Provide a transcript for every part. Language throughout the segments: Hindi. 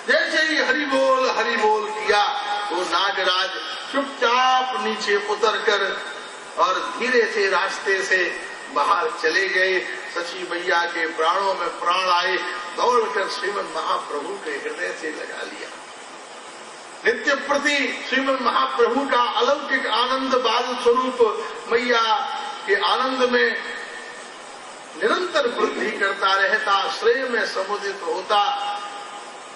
जैसे ही हरि बोल किया तो नागराज चुपचाप नीचे उतरकर और धीरे से रास्ते से बाहर चले गए। सची मैया के प्राणों में प्राण आए, दौड़कर श्रीमद महाप्रभु के हृदय से लगा लिया। नित्य प्रति श्रीमद महाप्रभु का अलौकिक आनंद बाल स्वरूप मैया के आनंद में निरंतर वृद्धि करता रहता, श्रेय में समुदित होता।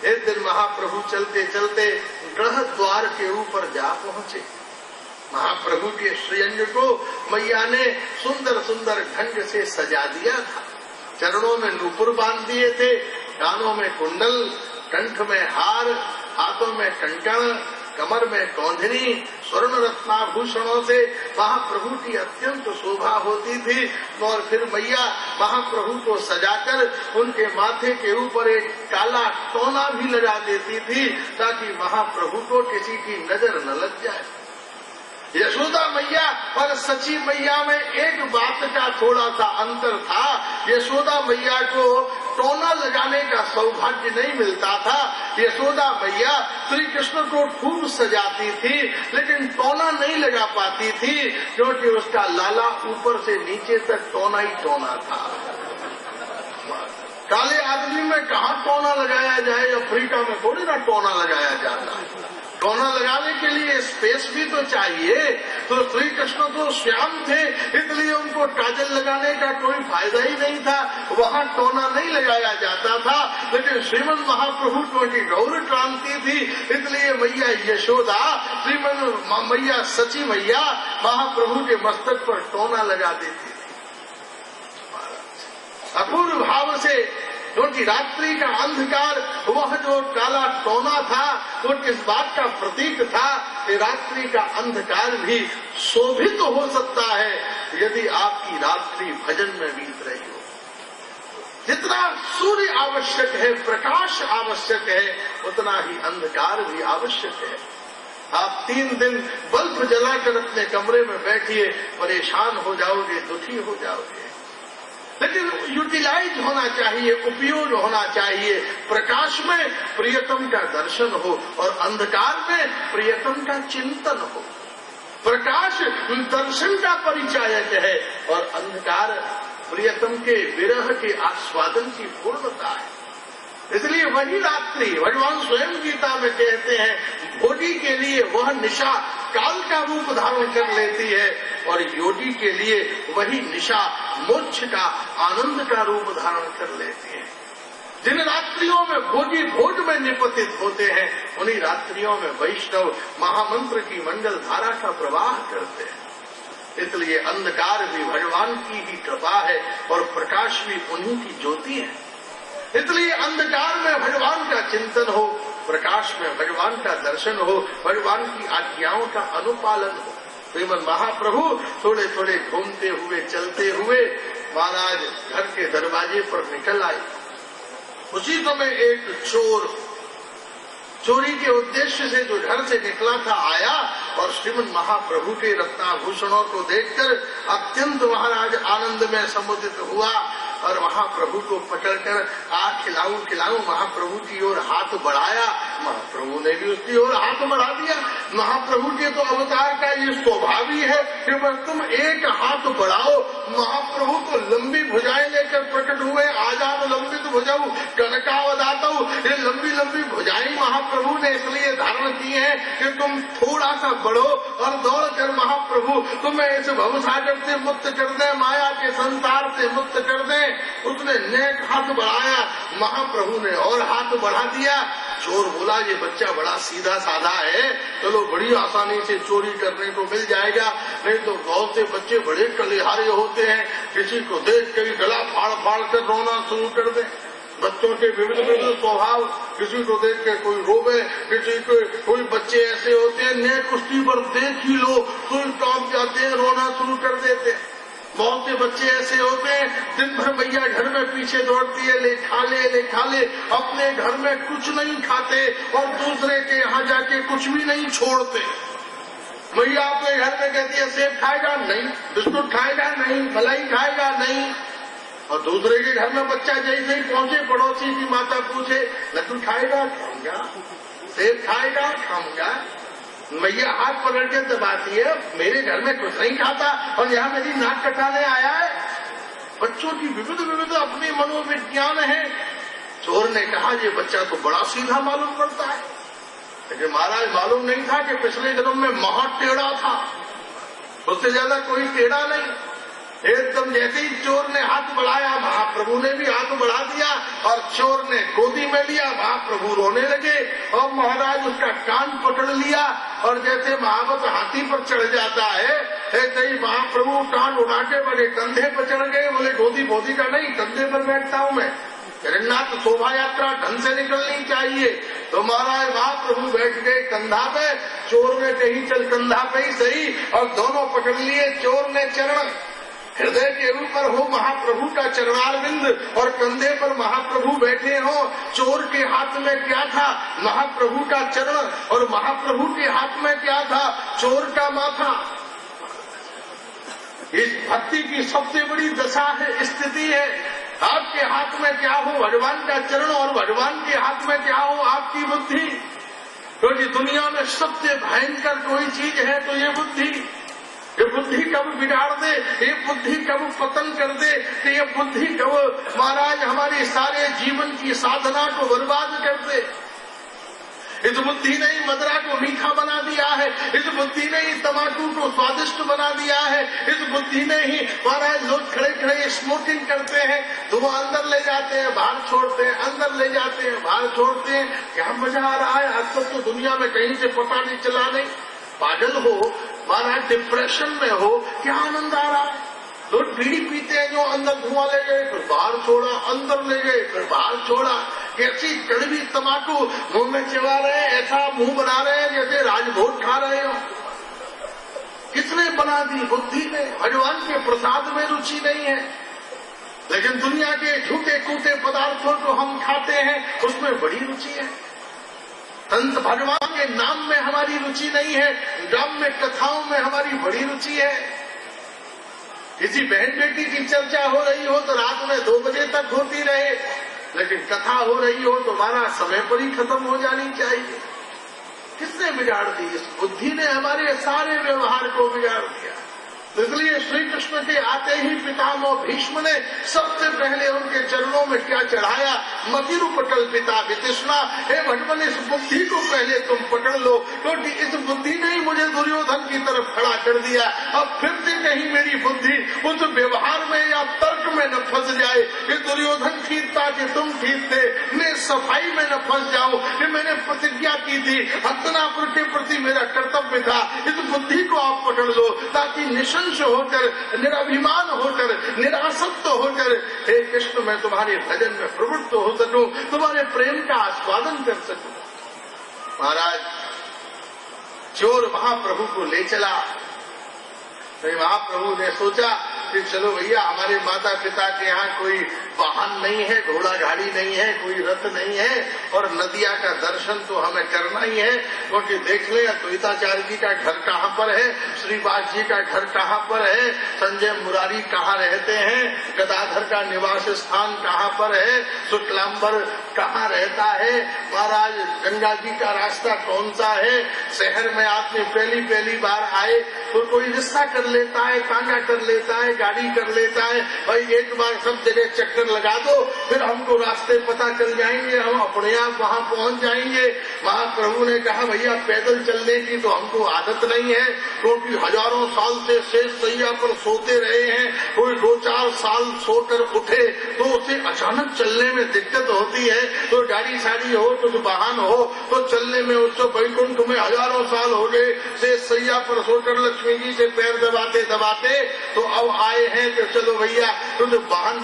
एक दिन महाप्रभु चलते चलते गृह द्वार के ऊपर जा पहुंचे। महाप्रभु के श्रीअंग को मैया ने सुंदर सुंदर ढंग से सजा दिया था। चरणों में नूपुर बांध दिए थे, कानों में कुंडल, कंठ में हार, हाथों में कंकण, कमर में कौंधनी, स्वर्ण रत्नाभूषणों से महाप्रभु की अत्यंत शोभा होती थी। और फिर मैया महाप्रभु को सजाकर उनके माथे के ऊपर एक काला टोना भी लगा देती थी ताकि महाप्रभु को किसी की नजर न लग जाए। यशोदा मैया और सची मैया में एक बात का थोड़ा सा अंतर था। यशोदा मैया को टोना लगाने का सौभाग्य नहीं मिलता था। यशोदा मैया श्री कृष्ण को खूब सजाती थी लेकिन टोना नहीं लगा पाती थी क्योंकि उसका लाला ऊपर से नीचे तक टोना ही टोना था। काले आदमी में कहाँ टोना लगाया जाए, अफ्रीका में थोड़ी ना टोना लगाया जाता है। टोना लगाने के लिए स्पेस भी तो चाहिए। तो श्री कृष्ण तो श्याम थे इसलिए उनको काजल लगाने का कोई फायदा ही नहीं था, वहाँ टोना नहीं लगाया जाता था। लेकिन श्रीमद महाप्रभु क्योंकि गौर क्रांति थी इसलिए मैया यशोदा, श्रीमद मैया सची मैया महाप्रभु के मस्तक पर टोना लगा देती थी अपूर्व भाव से। क्योंकि रात्रि का अंधकार, वह जो काला टोना था वो किस बात का प्रतीक था कि रात्रि का अंधकार भी शोभित हो सकता है यदि आपकी रात्रि भजन में बीत रही हो। जितना सूर्य आवश्यक है, प्रकाश आवश्यक है, उतना ही अंधकार भी आवश्यक है। आप 3 दिन बल्ब जलाकर अपने कमरे में बैठिए, परेशान हो जाओगे, दुखी हो जाओगे। लेकिन यूटिलाइज होना चाहिए, उपयोग होना चाहिए। प्रकाश में प्रियतम का दर्शन हो और अंधकार में प्रियतम का चिंतन हो। प्रकाश दर्शन का परिचायक है और अंधकार प्रियतम के विरह के आस्वादन की पूर्णता है। इसलिए वही रात्रि भगवान स्वयं गीता में कहते हैं, भोगी के लिए वह निशा काल का रूप धारण कर लेती है और योगी के लिए वही निशा मोक्ष का आनंद का रूप धारण कर लेती है। जिन रात्रियों में भोगी भोग में निपतित होते हैं उन्हीं रात्रियों में वैष्णव महामंत्र की मंगल धारा का प्रवाह करते हैं। इसलिए अंधकार भी भगवान की ही कृपा है और प्रकाश भी उन्हीं की ज्योति है। इसलिए अंधकार में भगवान का चिंतन हो, प्रकाश में भगवान का दर्शन हो, भगवान की आज्ञाओं का अनुपालन हो। श्रीमद महाप्रभु थोड़े थोड़े घूमते हुए चलते हुए महाराज घर के दरवाजे पर निकल आए। उसी समय एक चोर चोरी के उद्देश्य से जो घर से निकला था आया और श्रीमद महाप्रभु के रत्नाभूषणों को देखकर अत्यंत महाराज आनंद में समुदित हुआ और महाप्रभु को पकड़कर खिलाऊं महाप्रभु की ओर हाथ बढ़ाया। महाप्रभु ने भी उसकी ओर हाथ बढ़ा दिया। महाप्रभु के तो अवतार का ये स्वभाव ही है कि बस तुम एक हाथ बढ़ाओ। महाप्रभु तो लंबी भुजाएं लेकर प्रकट हुए, आजाद लंबित भुजाऊ कनकावदाता। ये लंबी लंबी भुजाएं महाप्रभु ने इसलिए धारण की है कि तुम थोड़ा सा बढ़ो और दौड़ कर महाप्रभु तुम्हें इस भवसागर से मुक्त कर दे, माया के संसार से मुक्त कर दे। उसने नेक हाथ बढ़ाया, महाप्रभु ने और हाथ बढ़ा दिया। चोर बोला ये बच्चा बड़ा सीधा साधा है, चलो बड़ी आसानी से चोरी करने को मिल जाएगा। नहीं तो गाँव से बच्चे बड़े कलिहारे होते हैं, किसी को देख कर गला फाड़ फाड़ कर रोना शुरू कर दे। बच्चों के विभिन्न विभिन्न स्वभाव, किसी को देख के कोई रोवे, किसी को कोई बच्चे ऐसे होते हैं नए कुश्ती पर देख ही लो तो कांप जाते हैं, रोना शुरू कर देते हैं। बहुत से बच्चे ऐसे होते हैं दिन भर मैया घर में पीछे दौड़ती है, ले खा ले, अपने घर में कुछ नहीं खाते और दूसरे के यहाँ जाके कुछ भी नहीं छोड़ते। मैया अपने घर में कहती है सेब खाएगा नहीं, बिस्कुट खाएगा नहीं, मलाई खाएगा नहीं, और दूसरे के घर में बच्चा जैसे ही पहुंचे, पड़ोसी की माता पूछे, लड्डू खाएगा? खाऊंगा। सेब खाएगा? खाऊंगा। मैया हाथ पकड़ के दबाती है, मेरे घर में कुछ नहीं खाता और यहाँ मेरी नाक कटाने आया है। बच्चों की विविध विविध अपनी मनोविज्ञान है। चोर ने कहा, ये बच्चा तो बड़ा सीधा मालूम पड़ता है, लेकिन महाराज मालूम नहीं था कि पिछले जन्म में महा टेढ़ा था, उससे ज्यादा कोई टेढ़ा नहीं। एकदम जैसे ही चोर ने हाथ बढ़ाया, महाप्रभु ने भी हाथ बढ़ा दिया और चोर ने गोदी में लिया। महाप्रभु रोने लगे और महाराज उसका कान पकड़ लिया और जैसे महावत हाथी पर चढ़ जाता है, ऐसे ही महाप्रभु कान उड़ा के बड़े कंधे पर चढ़ गए। बोले गोदी बोदी का नहीं, कंधे पर बैठता हूँ मैं। जगन्नाथ शोभा यात्रा ढंग से निकलनी चाहिए। तो महाराज महाप्रभु बैठ गए कंधा पे, चोर ने कही चल कंधा पे ही सही, और दोनों पकड़ लिए। चोर ने चरण हृदय के ऊपर हो महाप्रभु का चरणारविंद और कंधे पर महाप्रभु बैठे हो। चोर के हाथ में क्या था? महाप्रभु का चरण, और महाप्रभु के हाथ में क्या था? चोर का माथा। इस भक्ति की सबसे बड़ी दशा है, स्थिति है। आपके हाथ में क्या हो? भगवान का चरण, और भगवान के हाथ में क्या हो? आपकी बुद्धि। क्योंकि दुनिया में सबसे भयंकर कोई चीज है तो ये बुद्धि। ये बुद्धि कब बिगाड़ दे, ये बुद्धि कब पतन कर दे, तो ये बुद्धि कब महाराज हमारे सारे जीवन की साधना को बर्बाद कर दे। इस बुद्धि ने ही मदरा को मीठा बना दिया है, इस बुद्धि ने ही तम्बाकू को स्वादिष्ट बना दिया है, इस बुद्धि ने ही महाराज लोग खड़े खड़े स्मोकिंग करते हैं तो वो अंदर ले जाते हैं बाहर छोड़ते हैं, अंदर ले जाते हैं बाहर छोड़ते हैं। क्या मजा आ रहा है? आज तक तो दुनिया में कहीं से पता नहीं चला। नहीं पागल हो महाराज, डिप्रेशन में हो, क्या आनंद आ रहा है? लोग बीड़ी पीते हैं जो अंदर धुआं ले गए, फिर बाहर छोड़ा, अंदर ले गए, फिर बाहर छोड़ा। कैसी कड़वी तम्बाकू मुंह में चबा रहे हैं, ऐसा मुंह बना रहे हैं जैसे राजभोग खा रहे हो। किसने बना दी? बुद्धि ने। भगवान के प्रसाद में रुचि नहीं है, लेकिन दुनिया के झूठे कूटे पदार्थों को हम खाते हैं, उसमें बड़ी रुचि है। संत भगवान के नाम में हमारी रुचि नहीं है, नाम में कथाओं में हमारी बड़ी रुचि है। किसी बहन बेटी की चर्चा हो रही हो तो रात में 2 बजे तक होती रहे, लेकिन कथा हो रही हो तो हमारा समय पर ही खत्म हो जानी चाहिए। किसने बिगाड़ दी? इस बुद्धि ने हमारे सारे व्यवहार को बिगाड़ दिया। तो इसलिए श्री कृष्ण के आते ही पितामह भीष्म ने सबसे पहले उनके चरणों में क्या चढ़ाया? मतिरूपकल्पिता वितृष्णा। हे भगवान, इस बुद्धि को पहले तुम पकड़ लो, क्योंकि इस बुद्धि ने ही मुझे दुर्योधन की तरफ खड़ा कर दिया। अब फिर से कहीं मेरी बुद्धि उस व्यवहार में या तर्क में न फंस जाए कि दुर्योधन ठीक था कि तुम ठीक थे, मैं सफाई में न फंस जाऊं कि मैंने प्रतिज्ञा की थी, हस्तिनापुर के प्रति मेरा कर्तव्य था। इस बुद्धि को आप पकड़ लो ताकि निशंस होकर, निराभिमान होकर, निरासक्त होकर हे कृष्ण मैं तुम्हारे भजन में प्रवृत्त हो सकूं, तुम्हारे प्रेम का आस्वादन कर सकूं। महाराज चोर महाप्रभु को ले चला। तो महाप्रभु ने सोचा कि चलो भैया, हमारे माता पिता के यहाँ कोई वाहन नहीं है, घोड़ा गाड़ी नहीं है, कोई रथ नहीं है, और नदिया का दर्शन तो हमें करना ही है। क्योंकि देख ले द्वैताचार्य जी का घर कहाँ पर है, श्रीवास जी का घर कहाँ पर है, संजय मुरारी कहाँ रहते हैं, गदाधर का निवास स्थान कहाँ पर है, शुक्लांबर कहाँ रहता है, महाराज गंगा जी का रास्ता कौन सा है। शहर में आपने पहली बार आए तो कोई रिश्ता कर लेता है, तांगा कर लेता है, गाड़ी कर लेता है, भाई एक बार सब जगह चक्कर लगा दो, फिर हमको रास्ते पता चल जाएंगे, हम अपने आप वहाँ पहुँच जाएंगे। महाप्रभु ने कहा भैया पैदल चलने की तो हमको आदत नहीं है, क्योंकि हजारों साल से शेष सैया पर सोते रहे हैं। कोई 2-4 साल सोकर उठे तो उसे अचानक चलने में दिक्कत होती है। तो गाड़ी साड़ी हो तो वाहन हो तो चलने में उसको वैकुंठ में हजारों साल हो गए शेष सैया पर सोकर लक्ष्मी जी से पैर दबाते दबाते, तो अब आए हैं तो चलो भैया तो वाहन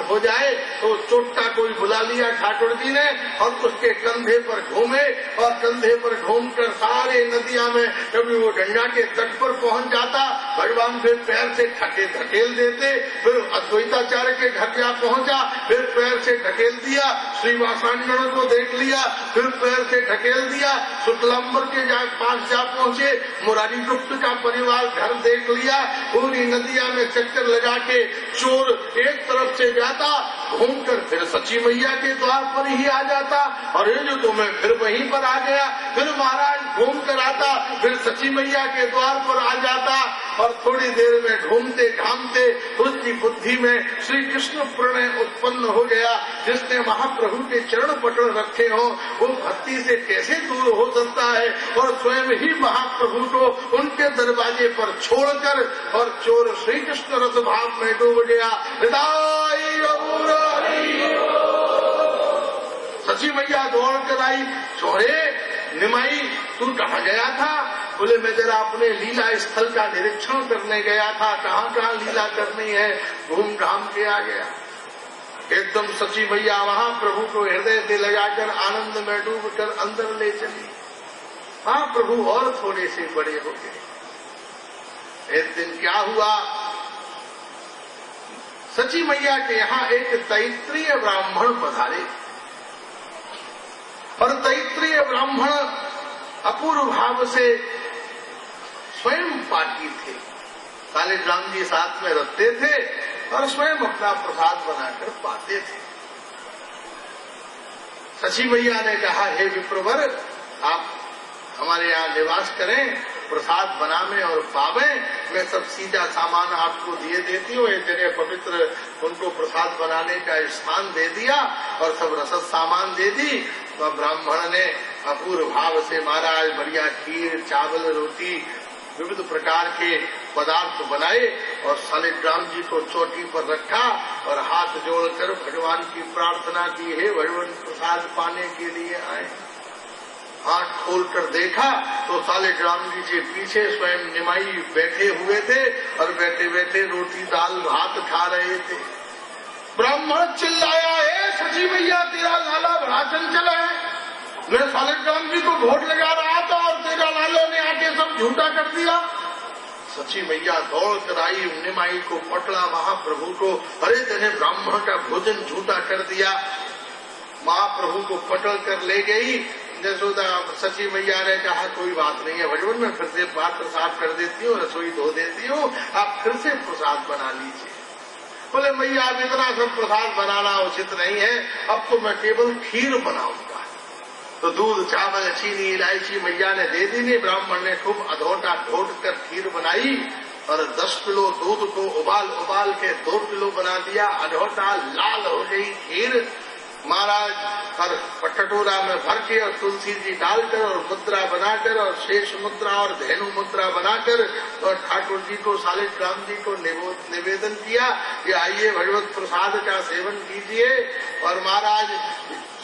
हो जाए। तो चोट्टा कोई बुला लिया ठाकुर जी ने और उसके कंधे पर घूमे, और कंधे पर घूमकर सारे नदिया में कभी वो गंगा के तट पर पहुंच जाता, भगवान फिर पैर से धकेल देते, फिर अद्वैताचार्य के घर जा पहुंचा, फिर पैर से ढकेल दिया, श्रीवास वासांगणों को देख लिया, फिर पैर से ढकेल दिया, शुक्लांबर के पास जा पहुंचे, मुरारी गुप्त का परिवार घर देख लिया, पूरी नदिया में चक्कर लगा के चोर एक तरफ से जाता, घूमकर फिर सची मैया के द्वार पर ही आ जाता, और ये जो मैं फिर वहीं पर आ गया, फिर महाराज घूम कर आता, फिर सची मैया के द्वार पर आ जाता, और थोड़ी देर में घूमते घामते उसकी बुद्धि में श्री कृष्ण प्रणय उत्पन्न हो गया। जिसने महाप्रभु के चरण पटल रखे हो वो भक्ति से कैसे दूर हो सकता है, और स्वयं ही महाप्रभु को उनके दरवाजे पर छोड़कर और चोर श्री कृष्ण रस भाव में डूब गया। सची मैया दौड़ कर आई, छोरे निमाई तू कहाँ गया था? बोले मैं जरा अपने लीला स्थल का निरीक्षण करने गया था, कहाँ कहाँ लीला करनी है घूम घाम के आ गया। एकदम सची मैया वहां प्रभु को हृदय से लगाकर आनंद में डूब कर अंदर ले चली। हाँ, प्रभु और थोड़े से बड़े हो गए। एक दिन क्या हुआ, सची मैया के यहाँ एक तैत्रीय ब्राह्मण पधारे, और तैत्रीय ब्राह्मण अपूर्व भाव से स्वयं पाठी थे। शालिग्राम जी साथ में रखते थे और स्वयं अपना प्रसाद बनाकर पाते थे। सची मैया ने कहा, हे विप्रवर, आप हमारे यहाँ निवास करें, प्रसाद बनावे और पावे, मैं सब सीधा सामान आपको दिए देती हूँ। एक जगह पवित्र उनको प्रसाद बनाने का स्थान दे दिया और सब रसद सामान दे दी। तो ब्राह्मण ने अपूर्व भाव से महाराज बढ़िया खीर, चावल, रोटी, विविध प्रकार के पदार्थ बनाए और शालिग्राम जी को चोटी पर रखा और हाथ जोड़कर भगवान की प्रार्थना की, हे भगवान प्रसाद पाने के लिए आए। हाथ खोलकर देखा तो शालिग्राम जी के पीछे स्वयं निमाई बैठे हुए थे और बैठे बैठे रोटी दाल भात खा रहे थे। ब्राह्मण चिल्लाया, हे सची मैया, तेरा लाला बड़ा चंचल है, मैं शालिग्राम जी को घोट लगा रहा था और तेरा लाला ने आके सब झूठा कर दिया। सची मैया दौड़ कर आई, निमाई को पकड़ा, महाप्रभु को, अरे तेने ब्राह्मण का भोजन झूठा कर दिया। महाप्रभु को पकड़ कर ले गई। यशोदा सची मैया ने कहा, कोई बात नहीं है भगवान, मैं फिर से पात्र साफ कर देती हूँ, रसोई धो देती हूँ, आप फिर से प्रसाद बना लीजिए। बोले मैया, अब इतना सब प्रसाद बनाना उचित नहीं है, अब तो मैं केवल खीर बनाऊंगा। तो दूध, चावल, चीनी, इलायची मैया ने दे दी। नहीं, ब्राह्मण ने खूब अधोटा घोट कर खीर बनाई और 10 किलो दूध को उबाल के 2 किलो बना दिया। अधोटा लाल हो गई खीर। महाराज हर कटोरा में भर के और तुलसी जी डालकर और मुद्रा बनाकर और शेष मुद्रा और धेनु मुद्रा बनाकर और ठाकुर जी को, शालिग्राम जी को निवेदन किया कि आइए भगवत प्रसाद का सेवन कीजिए। और महाराज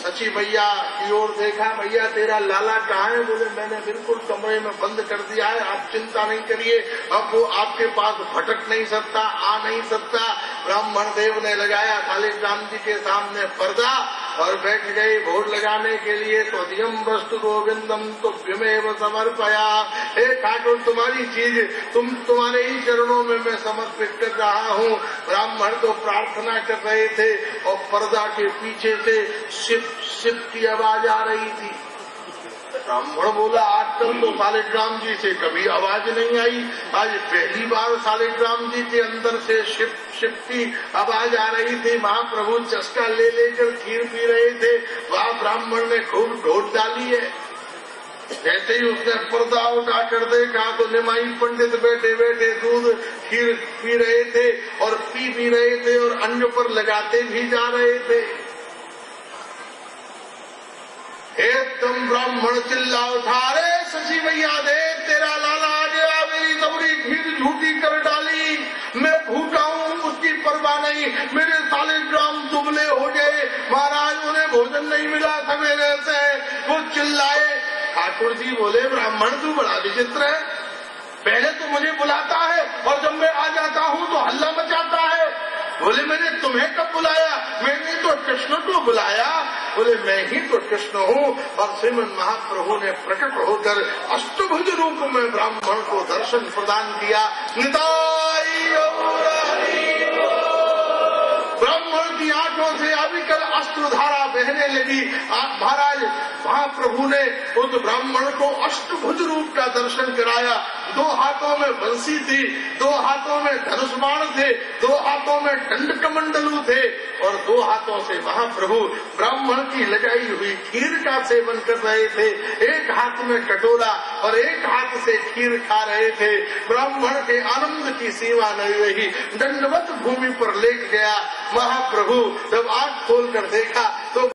सची मैया की ओर देखा, मैया तेरा लाला कहाँ है? बोले मैंने बिल्कुल कमरे में बंद कर दिया है, आप चिंता नहीं करिए, अब वो आपके पास भटक नहीं सकता, आ नहीं सकता। ब्राह्मण देव ने लगाया शालिग्राम जी के सामने पर्दा और बैठ गए भोग लगाने के लिए। तो दियम वस्तु गोविंदम तुभ्यमेव समर्पया, हे ठाकुर तुम्हारी चीज तुम्हारे ही चरणों में मैं समर्पित कर रहा हूँ। ब्राह्मण तो प्रार्थना कर रहे थे और पर्दा के पीछे से शिप की आवाज आ रही थी। ब्राह्मण बोला, आजकल तो शालिग्राम जी से कभी आवाज नहीं आई, आज पहली बार शालिग्राम जी के अंदर से शिप की आवाज आ रही थी। महाप्रभु चस्का ले लेकर खीर पी रहे थे, वहाँ ब्राह्मण ने खूब ढोट डाली है। जैसे ही उसने पर्दा उठा कर देखा तो निमाई पंडित बैठे बैठे दूध खीर पी रहे थे और पी भी रहे थे और अन्य पर लगाते भी जा रहे थे। एकदम ब्राह्मण चिल्ला उठा, रे सची मैया देख, तेरा लाला आ गया, मेरी सबरी खीर झूठी कर डाली, मैं भूखा हूँ, उसकी परवाह नहीं, मेरे शालिग्राम दुबले हो गए, महाराज उन्हें भोजन नहीं मिला सवेरे से। वो चिल्लाए। ठाकुर जी बोले, ब्राह्मण तू बड़ा विचित्र है, पहले तो मुझे बुलाता है और जब मैं आ जाता हूँ तो हल्ला मचाता है। बोले मैंने तुम्हें कब बुलाया? मैंने तो कृष्ण को बुलाया। बोले मैं ही तो कृष्ण हूँ। और श्रीमन महाप्रभु ने प्रकट होकर अष्टभुज रूप में ब्राह्मण को दर्शन प्रदान किया। निताई ब्राह्मण की आंखों से अविकल अश्रुधारा बहने लगी। महाराज महाप्रभु ने उस ब्राह्मण को अष्टभुज रूप का दर्शन कराया। 2 हाथों में बंसी थी, 2 हाथों में धनुष बाण थे, 2 हाथों में दंड कमंडलू थे और 2 हाथों से महाप्रभु ब्राह्मण की लगाई हुई खीर का सेवन कर रहे थे। एक हाथ में कटोरा और एक हाथ से खीर खा रहे थे। ब्राह्मण के आनंद की सीमा नहीं रही, दंडवत भूमि पर लेट गया। महाप्रभु जब आंख खोल कर देखा तो